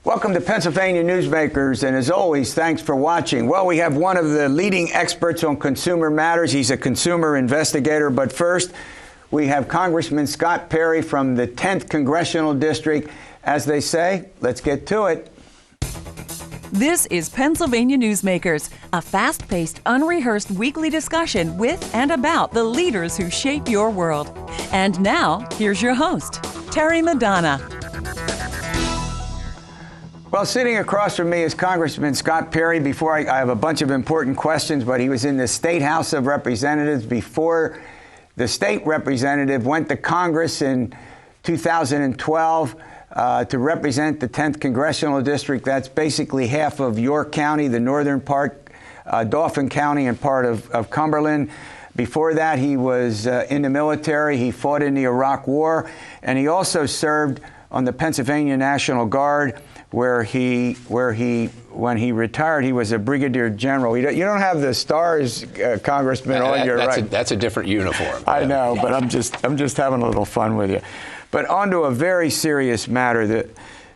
Welcome to Pennsylvania Newsmakers, and as always, thanks for watching. Well, we have one of the leading experts on consumer matters. He's a consumer investigator. But first, we have Congressman Scott Perry from the 10th Congressional District. As they say, let's get to it. This is Pennsylvania Newsmakers, a fast-paced, unrehearsed weekly discussion with and about the leaders who shape your world. And now, here's your host, Terry Madonna. Well, sitting across from me is Congressman Scott Perry. I have a bunch of important questions, but he was in the State House of Representatives before the state representative went to Congress in 2012 to represent the 10th Congressional District. That's basically half of York County, the northern part, Dauphin County, and part of Cumberland. Before that, he was in the military. He fought in the Iraq War, and he also served on the Pennsylvania National Guard, where when he retired, he was a brigadier general. You don't have the stars, Congressman, on your right. That's a different uniform. I know, but I'm just having a little fun with you. But on to a very serious matter.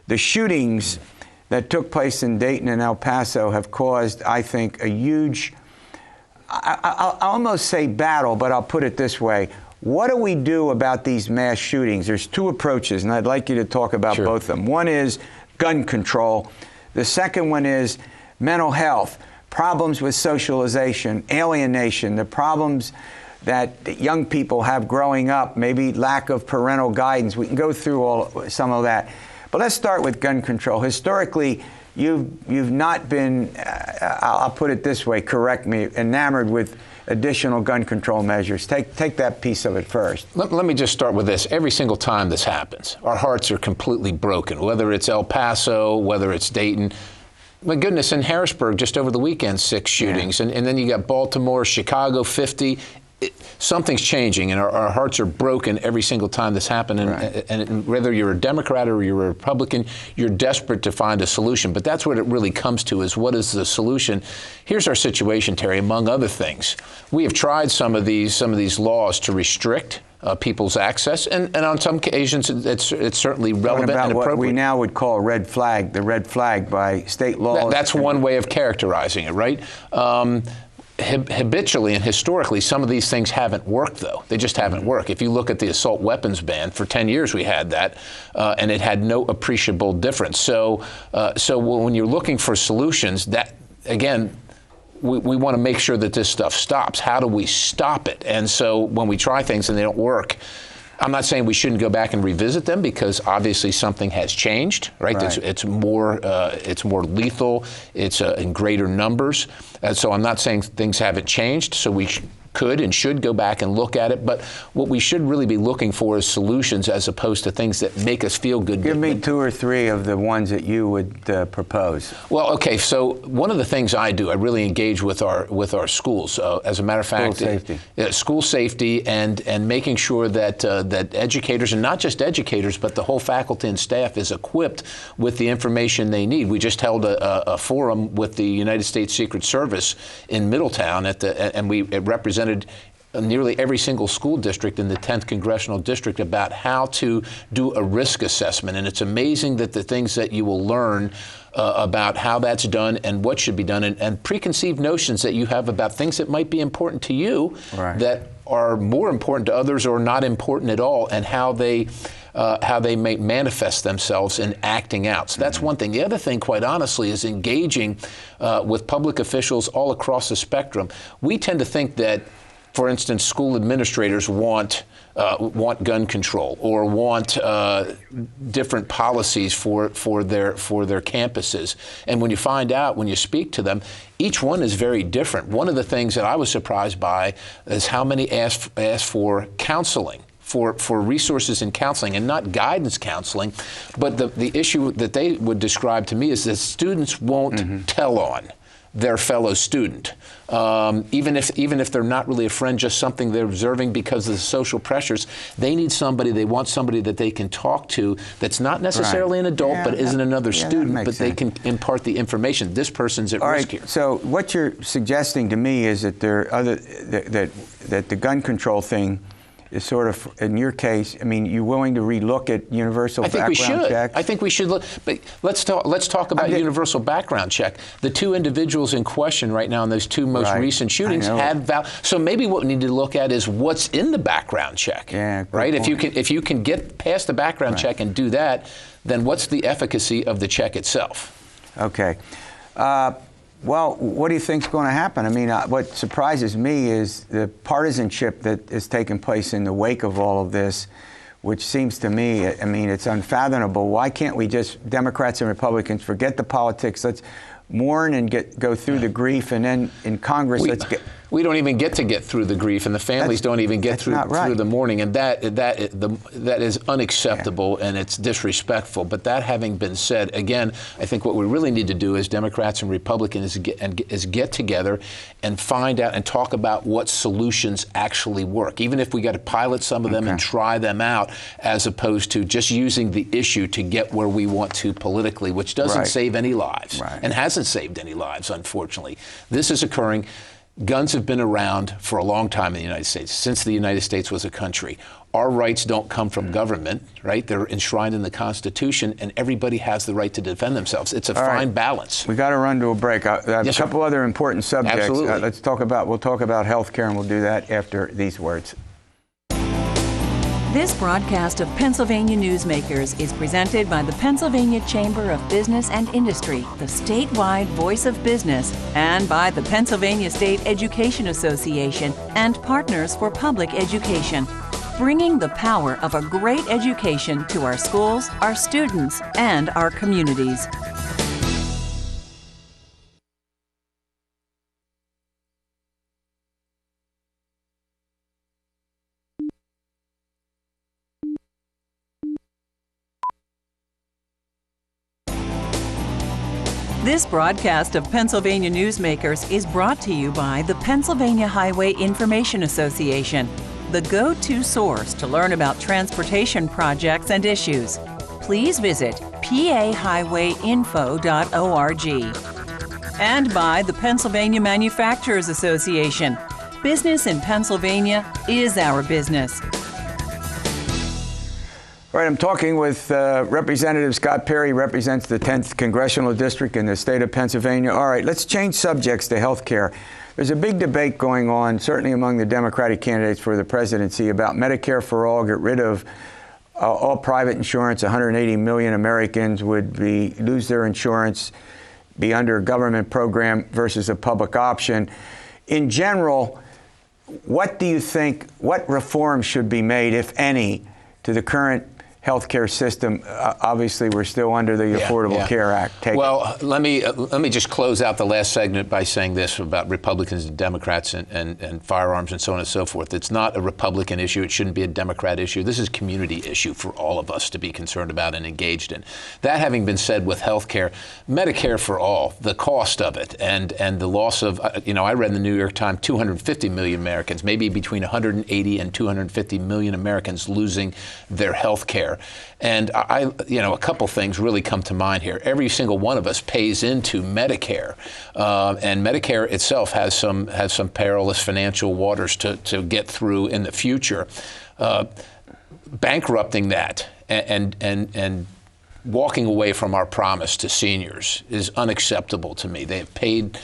The shootings that took place in Dayton and El Paso have caused, I think, a huge, I'll almost say battle, but I'll put it this way. What do we do about these mass shootings? There's two approaches, and I'd like you to talk about both of them. One is gun control. The second one is mental health, problems with socialization, alienation, the problems that young people have growing up, maybe lack of parental guidance. We can go through some of that. But let's start with gun control. Historically, you've not been, I'll put it this way, correct me, enamored with additional gun control measures. Take that piece of it first. Let me just start with this. Every single time this happens, our hearts are completely broken, whether it's El Paso, whether it's Dayton. My goodness, in Harrisburg, just over the weekend, 6 shootings. Yeah. And then you got Baltimore, Chicago, 50. Something's changing, and our hearts are broken every single time this happens. And whether you're a Democrat or you're a Republican, you're desperate to find a solution. But that's what it really comes to, is what is the solution? Here's our situation, Terry. Among other things, we have tried some of these laws to restrict people's access, and on some occasions it's certainly relevant and appropriate. What we now would call a red flag, the red flag by state law. That's one way of characterizing it, right? Habitually and historically, some of these things haven't worked, though. They just haven't worked. If you look at the assault weapons ban, for 10 years we had that, and it had no appreciable difference. So when you're looking for solutions, that, again, we want to make sure that this stuff stops. How do we stop it? And so when we try things and they don't work, I'm not saying we shouldn't go back and revisit them, because obviously something has changed, right? It's more lethal. It's in greater numbers. And so I'm not saying things haven't changed. So we could and should go back and look at it. But what we should really be looking for is solutions, as opposed to things that make us feel good. Give me 2 or 3 of the ones that you would propose. Well, okay. So one of the things I do, I really engage with our schools. As a matter of fact, school safety and making sure that educators, and not just educators, but the whole faculty and staff, is equipped with the information they need. We just held a forum with the United States Secret Service in Middletown and it represented nearly every single school district in the 10th Congressional District about how to do a risk assessment. And it's amazing that the things that you will learn about how that's done and what should be done, and preconceived notions that you have about things that might be important to you that are more important to others or not important at all, and how they may manifest themselves in acting out. So that's one thing. The other thing, quite honestly, is engaging with public officials all across the spectrum. We tend to think that, for instance, school administrators want gun control or want different policies for their campuses. And when you find out, when you speak to them, each one is very different. One of the things that I was surprised by is how many asked for counseling, for resources in counseling, and not guidance counseling. But the issue that they would describe to me is that students won't tell on their fellow student, even if they're not really a friend, just something they're observing because of the social pressures. They want somebody that they can talk to that's not necessarily an adult, but isn't another student, but they can impart the information. This person's at risk here. So what you're suggesting to me is that that the gun control thing is sort of, in your case, I mean, you willing to relook at universal background checks? I think we should look. But let's talk about universal background check. The two individuals in question right now in those two most recent shootings had so maybe what we need to look at is what's in the background check. Yeah, right. Point. If you can get past the background check and do that, then what's the efficacy of the check itself? Okay. Well, what do you think is going to happen? I mean, what surprises me is the partisanship that is taking place in the wake of all of this, which seems to me, I mean, it's unfathomable. Why can't we just, Democrats and Republicans, forget the politics? Let's mourn and go through the grief, and then in Congress, we don't even get through the grief, and the families don't even get through the mourning, and that is unacceptable, and it's disrespectful. But that having been said, again, I think what we really need to do as Democrats and Republicans is get together and find out and talk about what solutions actually work, even if we got to pilot some of them and try them out, as opposed to just using the issue to get where we want to politically, which doesn't save any lives and hasn't saved any lives, unfortunately. This is occurring. Guns have been around for a long time in the United States, since the United States was a country. Our rights don't come from government, right? They're enshrined in the Constitution, and everybody has the right to defend themselves. It's a fine balance. We got to run to a break. I have a couple other important subjects. Absolutely. We'll talk about health care, and we'll do that after these words. This broadcast of Pennsylvania Newsmakers is presented by the Pennsylvania Chamber of Business and Industry, the statewide voice of business, and by the Pennsylvania State Education Association and Partners for Public Education, bringing the power of a great education to our schools, our students, and our communities. This broadcast of Pennsylvania Newsmakers is brought to you by the Pennsylvania Highway Information Association, the go-to source to learn about transportation projects and issues. Please visit pahighwayinfo.org. And by the Pennsylvania Manufacturers Association. Business in Pennsylvania is our business. All right, I'm talking with Representative Scott Perry, represents the 10th Congressional District in the state of Pennsylvania. All right, let's change subjects to health care. There's a big debate going on, certainly among the Democratic candidates for the presidency, about Medicare for all, get rid of all private insurance. 180 million Americans would lose their insurance, be under a government program versus a public option. In general, what do you think, what reforms should be made, if any, to the current healthcare system? Obviously, we're still under the Affordable Care Act. Well, let me just close out the last segment by saying this about Republicans and Democrats and firearms and so on and so forth. It's not a Republican issue. It shouldn't be a Democrat issue. This is a community issue for all of us to be concerned about and engaged in. That having been said, with healthcare, Medicare for all, the cost of it, and the loss of, I read in the New York Times, 250 million Americans, maybe between 180 and 250 million Americans losing their health care. And a couple things really come to mind here. Every single one of us pays into Medicare, and Medicare itself has some perilous financial waters to get through in the future. Bankrupting that and walking away from our promise to seniors is unacceptable to me. They have paid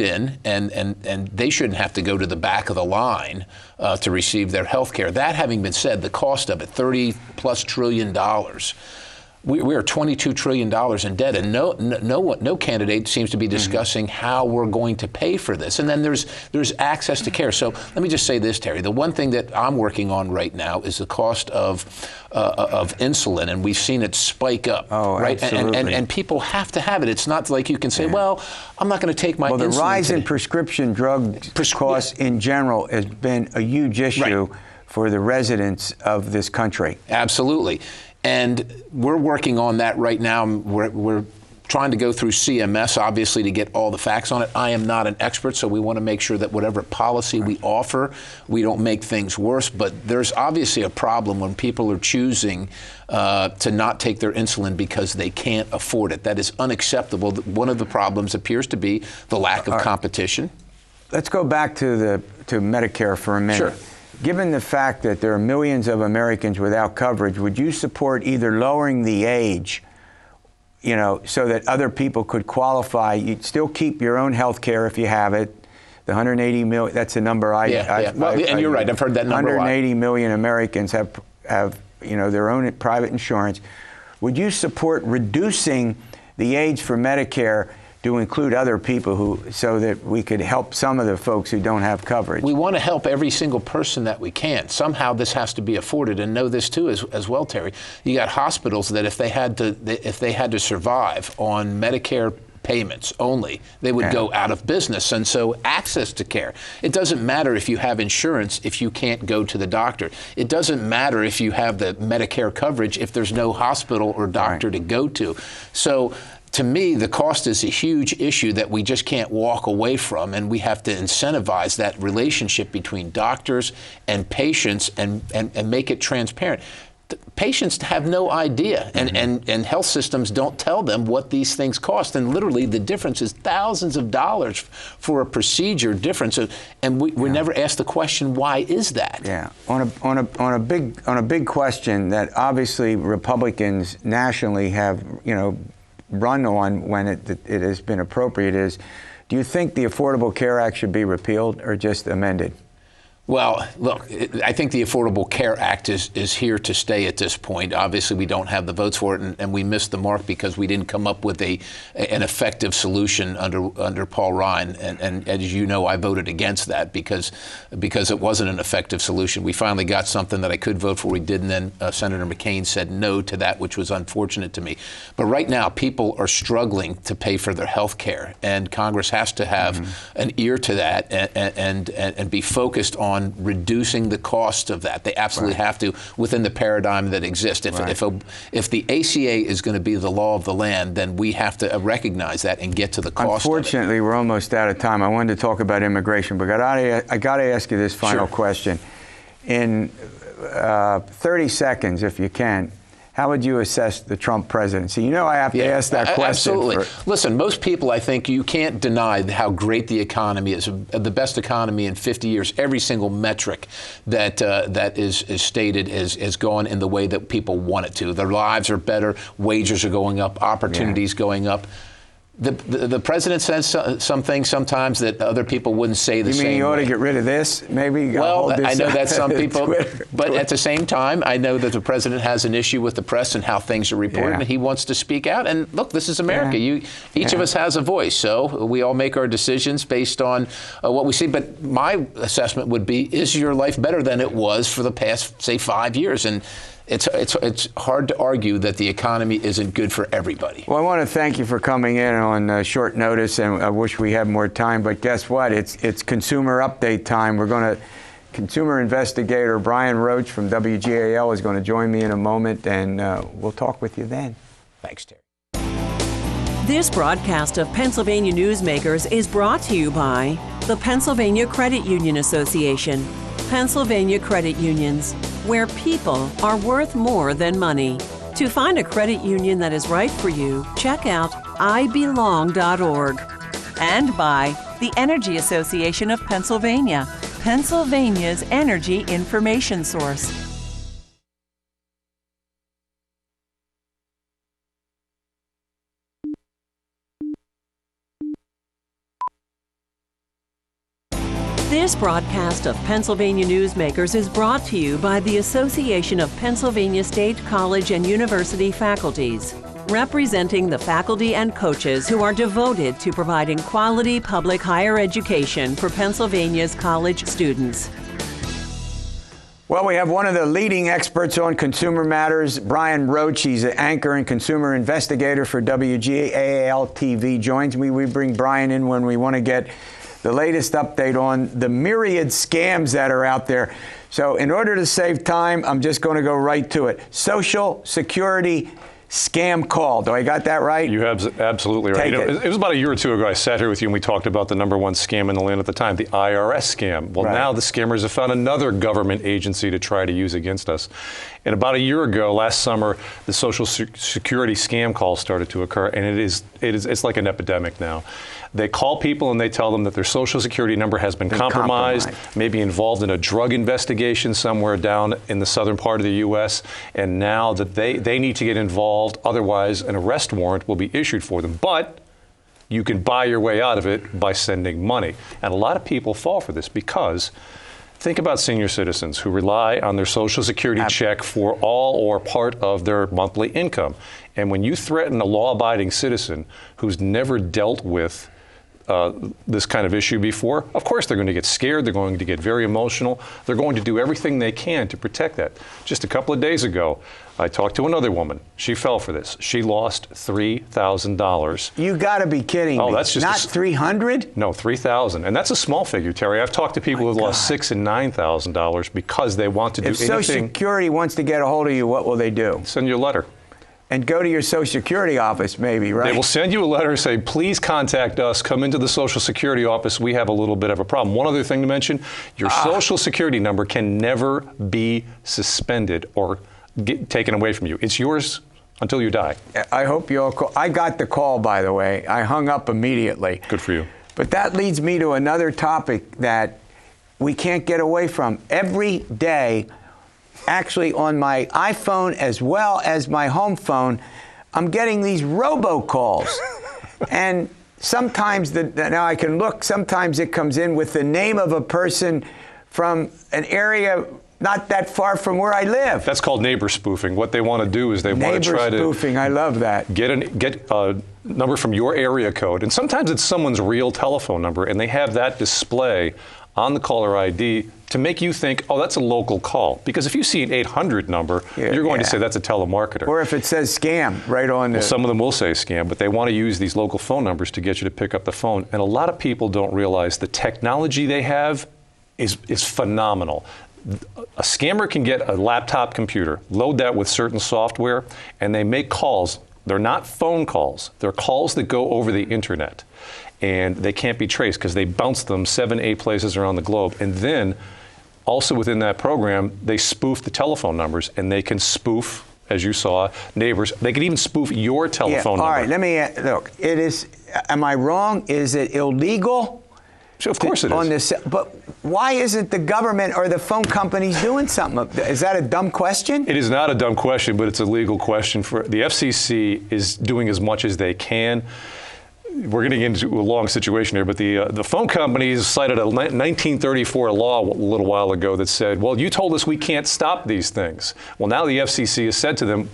in, and they shouldn't have to go to the back of the line to receive their health care. That having been said, the cost of it, $30+ trillion. We are $22 trillion in debt, and no candidate seems to be discussing how we're going to pay for this. And then there's access to care. So let me just say this, Terry. The one thing that I'm working on right now is the cost of insulin, and we've seen it spike up. Oh, right? Absolutely. And people have to have it. It's not like you can say, well, I'm not going to take my insulin. Well, the rise today. in prescription drug costs in general has been a huge issue for the residents of this country. Absolutely. And we're working on that right now. We're trying to go through CMS, obviously, to get all the facts on it. I am not an expert, so we want to make sure that whatever policy we offer, we don't make things worse. But there's obviously a problem when people are choosing to not take their insulin because they can't afford it. That is unacceptable. One of the problems appears to be the lack of competition. Let's go back to Medicare for a minute. Sure. given the fact that there are millions of Americans without coverage, would you support either lowering the age, you know, so that other people could qualify? You'd still keep your own health care if you have it. The 180 million, that's a number and you're right, I've heard that number 180 million Americans have you know, their own private insurance. Would you support reducing the age for Medicare to include other people so that we could help some of the folks who don't have coverage? We want to help every single person that we can. Somehow this has to be afforded, and know this too as well, Terry. You got hospitals that if they had to survive on Medicare payments only, they would go out of business. And so access to care. It doesn't matter if you have insurance if you can't go to the doctor. It doesn't matter if you have the Medicare coverage if there's no hospital or doctor to go to. So to me, the cost is a huge issue that we just can't walk away from, and we have to incentivize that relationship between doctors and patients and make it transparent. Patients have no idea, and health systems don't tell them what these things cost, and literally the difference is thousands of dollars for a procedure difference, and we never ask the question, why is that? Yeah, on a big question that obviously Republicans nationally have, you know, run on when it has been appropriate is, do you think the Affordable Care Act should be repealed or just amended? Well, look, I think the Affordable Care Act is here to stay at this point. Obviously, we don't have the votes for it, and we missed the mark because we didn't come up with an effective solution under Paul Ryan. And as you know, I voted against that because it wasn't an effective solution. We finally got something that I could vote for. We did, and then Senator McCain said no to that, which was unfortunate to me. But right now, people are struggling to pay for their health care, and Congress has to have an ear to that and be focused on reducing the cost of that. They absolutely have to within the paradigm that exists. If the ACA is going to be the law of the land, then we have to recognize that and get to the cost. Unfortunately, we're almost out of time. I wanted to talk about immigration, but I got to ask you this final question. In 30 seconds, if you can, how would you assess the Trump presidency? You know I have to ask that question. Absolutely. Listen, most people, I think, you can't deny how great the economy is, the best economy in 50 years. Every single metric that is stated has gone in the way that people want it to. Their lives are better, wages are going up, opportunities going up. The president says some things sometimes that other people wouldn't say the same way. You mean you ought to get rid of this? Maybe well, I know that some people, but at the same time, I know that the president has an issue with the press and how things are reported, and he wants to speak out. And look, this is America. Each of us has a voice, so we all make our decisions based on what we see. But my assessment would be, is your life better than it was for the past, say, 5 years? And it's hard to argue that the economy isn't good for everybody. Well, I want to thank you for coming in on short notice, and I wish we had more time. But guess what? It's consumer update time. Consumer Investigator Brian Roche from WGAL is going to join me in a moment, and we'll talk with you then. Thanks, Terry. This broadcast of Pennsylvania Newsmakers is brought to you by the Pennsylvania Credit Union Association. Pennsylvania Credit Unions, where people are worth more than money. To find a credit union that is right for you, check out ibelong.org. And by the Energy Association of Pennsylvania, Pennsylvania's energy information source. This broadcast of Pennsylvania Newsmakers is brought to you by the Association of Pennsylvania State College and University Faculties, representing the faculty and coaches who are devoted to providing quality public higher education for Pennsylvania's college students. Well, we have one of the leading experts on consumer matters, Brian Roche. He's an anchor and consumer investigator for WGAL TV. Joins me. We bring Brian in when we want to get the latest update on the myriad scams that are out there. So in order to save time, I'm just going to go right to it. Social Security scam call. Do I got that right? You have absolutely right. It was about a year or two ago I sat here with you and we talked about the #1 scam in the land at the time, the IRS scam. Well, now the scammers have found another government agency to try to use against us. And about a year ago, last summer, the Social Security scam calls started to occur, and it's like an epidemic now. They call people and they tell them that their Social Security number has been compromised, maybe involved in a drug investigation somewhere down in the southern part of the U.S., and now that they need to get involved, otherwise an arrest warrant will be issued for them. But you can buy your way out of it by sending money. And a lot of people fall for this because think about senior citizens who rely on their Social Security check for all or part of their monthly income. And when you threaten a law-abiding citizen who's never dealt with this kind of issue before, of course they're going to get scared, they're going to get very emotional, they're going to do everything they can to protect that. Just a couple of days ago, I talked to another woman. She fell for this. She lost $3,000. You got to be kidding me. Oh, that's just not 300? No, 3,000. And that's a small figure, Terry. I've talked to people who've lost $6,000 and $9,000 because they want to do anything. If Social Security wants to get a hold of you, what will they do? Send you a letter. And go to your Social Security office, maybe, right? They will send you a letter and say, please contact us, come into the Social Security office, we have a little bit of a problem. One other thing to mention, your Social Security number can never be suspended or taken away from you. It's yours until you die. I hope you all call. I got the call, by the way. I hung up immediately. Good for you. But that leads me to another topic that we can't get away from. Every day, actually on my iPhone as well as my home phone, I'm getting these robocalls. And sometimes, now I can look, sometimes it comes in with the name of a person from an area not that far from where I live. That's called neighbor spoofing. What they want to do is they want to try to... Neighbor spoofing, I love that. Get a number from your area code, and sometimes it's someone's real telephone number, and they have that display on the caller ID to make you think, oh, that's a local call. Because if you see an 800 number, you're going to say that's a telemarketer. Or if it says scam right on there. Well, some of them will say scam, but they want to use these local phone numbers to get you to pick up the phone. And a lot of people don't realize the technology they have is phenomenal. A scammer can get a laptop computer, load that with certain software, and they make calls. They're not phone calls. They're calls that go over the internet. And they can't be traced because they bounce them 7, 8 places around the globe. And then, also within that program, they spoof the telephone numbers, and they can spoof, as you saw, neighbors. They can even spoof your telephone number. All right, let me look. It is. Am I wrong? Is it illegal? Sure, of course it is. On this, but why isn't the government or the phone companies doing something? Is that a dumb question? It is not a dumb question, but it's a legal question. For the FCC is doing as much as they can. We're getting into a long situation here, but the phone companies cited a 1934 law a little while ago that said, well, you told us we can't stop these things. Well, now the FCC has said to them,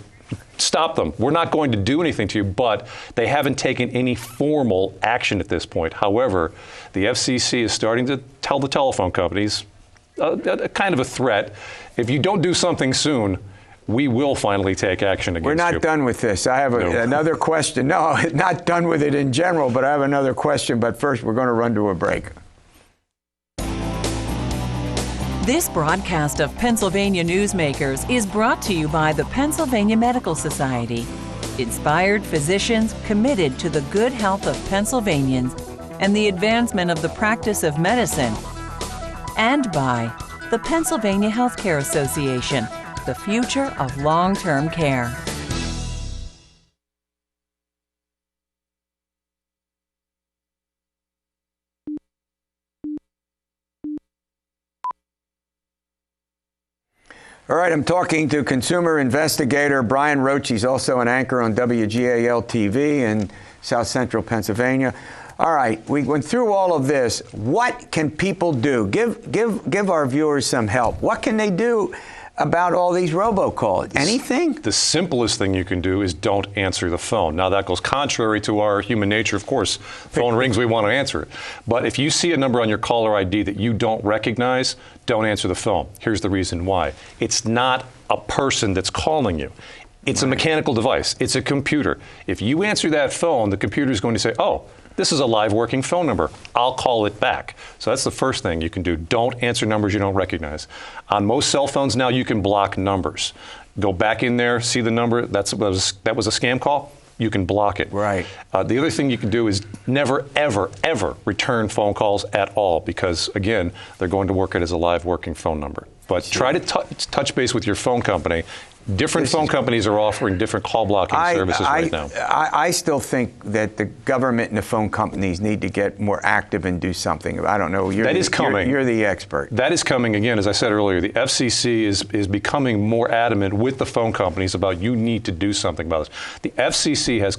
stop them. We're not going to do anything to you, but they haven't taken any formal action at this point. However, the FCC is starting to tell the telephone companies a kind of a threat. If you don't do something soon, we will finally take action against you. We're not done with this. I have another question. No, not done with it in general, but I have another question. But first, we're going to run to a break. This broadcast of Pennsylvania Newsmakers is brought to you by the Pennsylvania Medical Society. Inspired physicians committed to the good health of Pennsylvanians and the advancement of the practice of medicine. And by the Pennsylvania Healthcare Association, the future of long-term care. All right, I'm talking to Consumer Investigator Brian Roche. He's also an anchor on WGAL TV in South Central Pennsylvania. All right, we went through all of this. What can people do? Give our viewers some help. What can they do about all these robocalls? Anything? The simplest thing you can do is don't answer the phone. Now, that goes contrary to our human nature, of course. Phone rings, we want to answer it. But if you see a number on your caller ID that you don't recognize, don't answer the phone. Here's the reason why. It's not a person that's calling you. It's a mechanical device. It's a computer. If you answer that phone, the computer is going to say, oh, this is a live working phone number. I'll call it back. So that's the first thing you can do. Don't answer numbers you don't recognize. On most cell phones now, you can block numbers. Go back in there, see the number. That was a scam call. You can block it. Right. The other thing you can do is never, ever, ever return phone calls at all because, again, they're going to work it as a live working phone number. But try to touch base with your phone company Different phone companies are offering different call blocking services right now. I still think that the government and the phone companies need to get more active and do something. I don't know. That is coming. You're the expert. That is coming. Again, as I said earlier, the FCC is becoming more adamant with the phone companies about you need to do something about this. The FCC has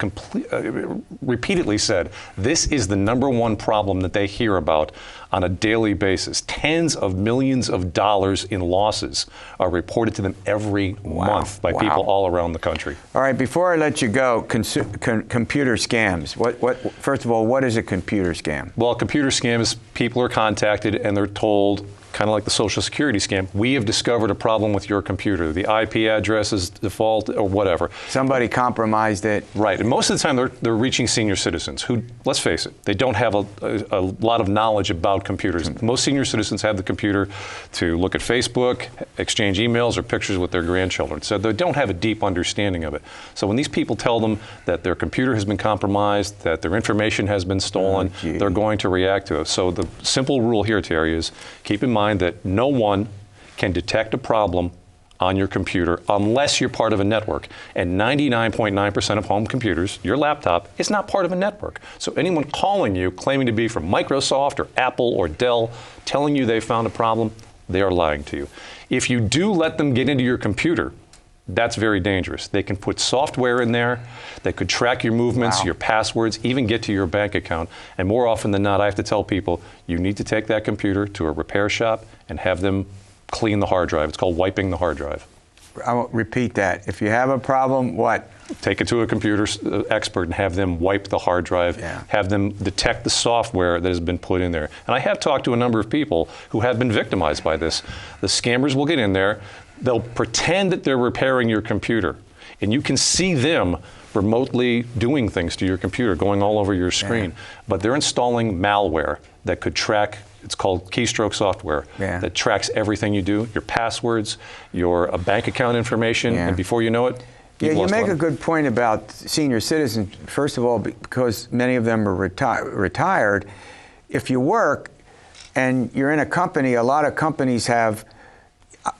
repeatedly said this is the #1 problem that they hear about on a daily basis. Tens of millions of dollars in losses are reported to them every month by people all around the country. All right, before I let you go, computer scams. First of all, what is a computer scam? Well, a computer scam is people are contacted and they're told, kind of like the Social Security scam, we have discovered a problem with your computer. The IP address is default or whatever. Somebody compromised it. Right, and most of the time they're reaching senior citizens who, let's face it, they don't have a lot of knowledge about computers. Most senior citizens have the computer to look at Facebook, exchange emails or pictures with their grandchildren. So they don't have a deep understanding of it. So when these people tell them that their computer has been compromised, that their information has been stolen, they're going to react to it. So the simple rule here, Terry, is keep in mind that no one can detect a problem on your computer unless you're part of a network. And 99.9% of home computers, your laptop, is not part of a network. So anyone calling you, claiming to be from Microsoft or Apple or Dell, telling you they found a problem, they are lying to you. If you do let them get into your computer, that's very dangerous. They can put software in there that could track your movements, your passwords, even get to your bank account. And more often than not, I have to tell people, you need to take that computer to a repair shop and have them clean the hard drive. It's called wiping the hard drive. I won't repeat that. If you have a problem, what? Take it to a computer expert and have them wipe the hard drive, have them detect the software that has been put in there. And I have talked to a number of people who have been victimized by this. The scammers will get in there, they'll pretend that they're repairing your computer, and you can see them remotely doing things to your computer, going all over your screen. But they're installing malware that could track, it's called keystroke software, that tracks everything you do, your passwords, your bank account information, and before you know it, you make a good point about senior citizens. First of all, because many of them are retired, if you work and you're in a company, a lot of companies have,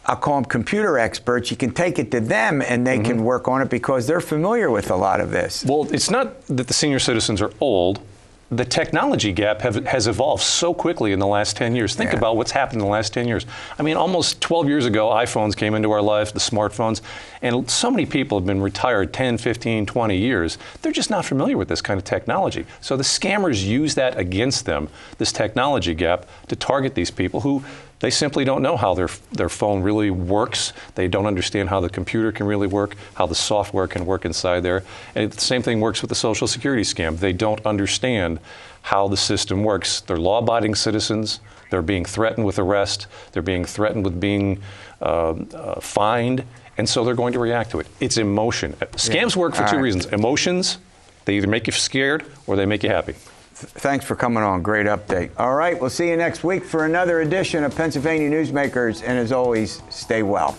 I'll call them computer experts. You can take it to them and they can work on it because they're familiar with a lot of this. Well, it's not that the senior citizens are old. The technology gap has evolved so quickly in the last 10 years. Think about what's happened in the last 10 years. I mean, almost 12 years ago, iPhones came into our lives, the smartphones, and so many people have been retired 10, 15, 20 years. They're just not familiar with this kind of technology. So the scammers use that against them, this technology gap, to target these people who they simply don't know how their phone really works. They don't understand how the computer can really work, how the software can work inside there. And the same thing works with the Social Security scam. They don't understand how the system works. They're law-abiding citizens. They're being threatened with arrest. They're being threatened with being fined. And so they're going to react to it. It's emotion. Scams work for two reasons. Emotions, they either make you scared or they make you happy. Thanks for coming on. Great update. All right, we'll see you next week for another edition of Pennsylvania Newsmakers. And as always, stay well.